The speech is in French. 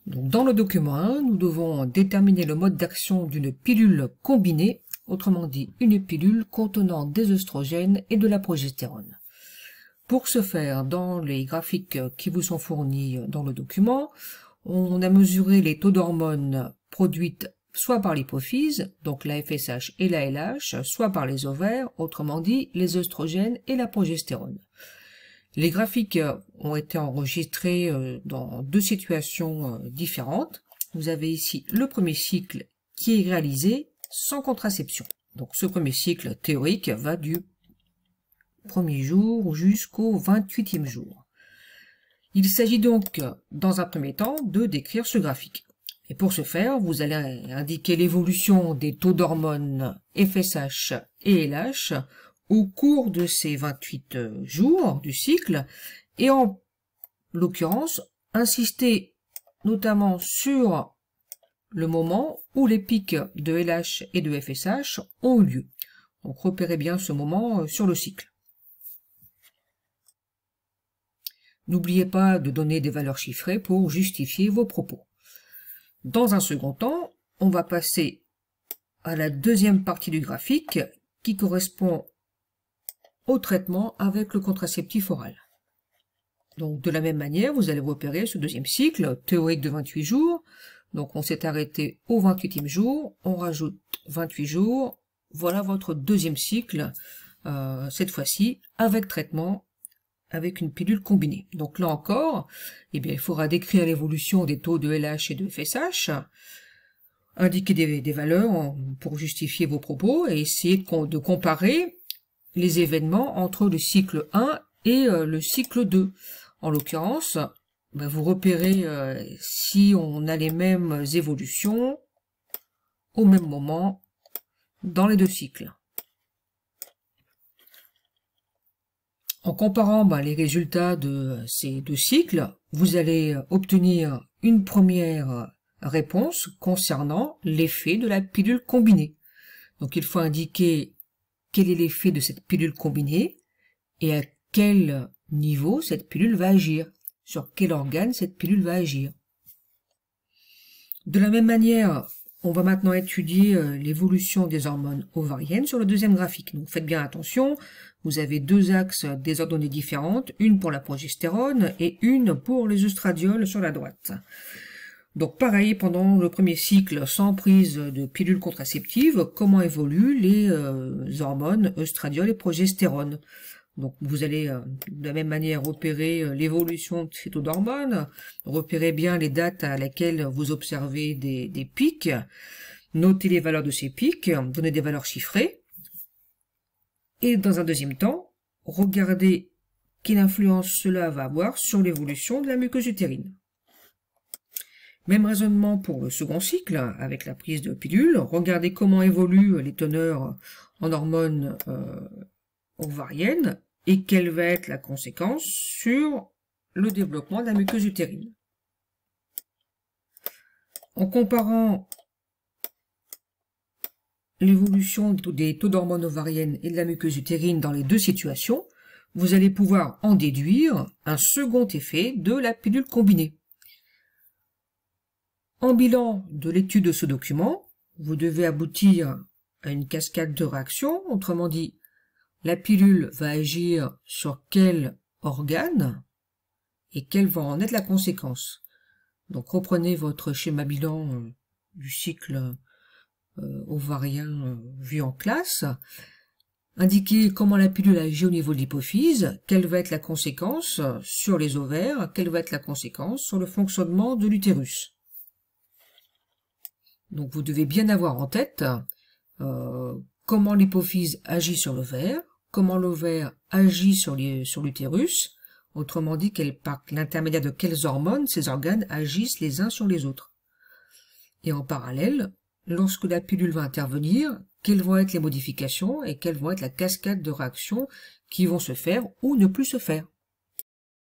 Donc, dans le document 1, nous devons déterminer le mode d'action d'une pilule combinée, autrement dit une pilule contenant des œstrogènes et de la progestérone. Pour ce faire, dans les graphiques qui vous sont fournis dans le document, on a mesuré les taux d'hormones produites soit par l'hypophyse, donc la FSH et la LH, soit par les ovaires, autrement dit les œstrogènes et la progestérone. Les graphiques ont été enregistrés dans deux situations différentes. Vous avez ici le premier cycle qui est réalisé sans contraception. Donc ce premier cycle théorique va du premier jour jusqu'au 28e jour. Il s'agit donc, dans un premier temps, de décrire ce graphique. Et pour ce faire, vous allez indiquer l'évolution des taux d'hormones FSH et LH au cours de ces 28 jours du cycle, et en l'occurrence, insister notamment sur le moment où les pics de LH et de FSH ont eu lieu. Donc repérez bien ce moment sur le cycle. N'oubliez pas de donner des valeurs chiffrées pour justifier vos propos. Dans un second temps, on va passer à la deuxième partie du graphique qui correspond au traitement avec le contraceptif oral. Donc de la même manière, vous allez repérer ce deuxième cycle théorique de 28 jours. Donc on s'est arrêté au 28e jour, on rajoute 28 jours. Voilà votre deuxième cycle, cette fois-ci avec traitement avec une pilule combinée. Donc là encore, eh bien, il faudra décrire l'évolution des taux de LH et de FSH, indiquer des valeurs pour justifier vos propos et essayer de comparer les événements entre le cycle 1 et le cycle 2. En l'occurrence, vous repérez si on a les mêmes évolutions au même moment dans les deux cycles. En comparant les résultats de ces deux cycles, vous allez obtenir une première réponse concernant l'effet de la pilule combinée. Donc il faut indiquer quel est l'effet de cette pilule combinée et à quel niveau cette pilule va agir, sur quel organe cette pilule va agir. De la même manière, on va maintenant étudier l'évolution des hormones ovariennes sur le deuxième graphique. Donc faites bien attention, vous avez deux axes désordonnés différentes, une pour la progestérone et une pour les œstradioles sur la droite. Donc pareil, pendant le premier cycle sans prise de pilule contraceptive, comment évoluent les hormones œstradiol et progestérone. Donc vous allez de la même manière repérer l'évolution de ces taux d'hormones, repérez bien les dates à laquelle vous observez des pics, notez les valeurs de ces pics, donnez des valeurs chiffrées, et dans un deuxième temps, regardez quelle influence cela va avoir sur l'évolution de la muqueuse utérine. Même raisonnement pour le second cycle, avec la prise de pilule, regardez comment évoluent les teneurs en hormones ovariennes, et quelle va être la conséquence sur le développement de la muqueuse utérine. En comparant l'évolution des taux d'hormones ovariennes et de la muqueuse utérine dans les deux situations, vous allez pouvoir en déduire un second effet de la pilule combinée. En bilan de l'étude de ce document, vous devez aboutir à une cascade de réactions, autrement dit, la pilule va agir sur quel organe et quelle va en être la conséquence. Donc reprenez votre schéma bilan du cycle ovarien vu en classe, indiquez comment la pilule agit au niveau de l'hypophyse, quelle va être la conséquence sur les ovaires, quelle va être la conséquence sur le fonctionnement de l'utérus. Donc vous devez bien avoir en tête comment l'hypophyse agit sur l'ovaire, comment l'ovaire agit sur l'utérus, autrement dit par l'intermédiaire de quelles hormones ces organes agissent les uns sur les autres. Et en parallèle, lorsque la pilule va intervenir, quelles vont être les modifications et quelle vont être la cascade de réactions qui vont se faire ou ne plus se faire.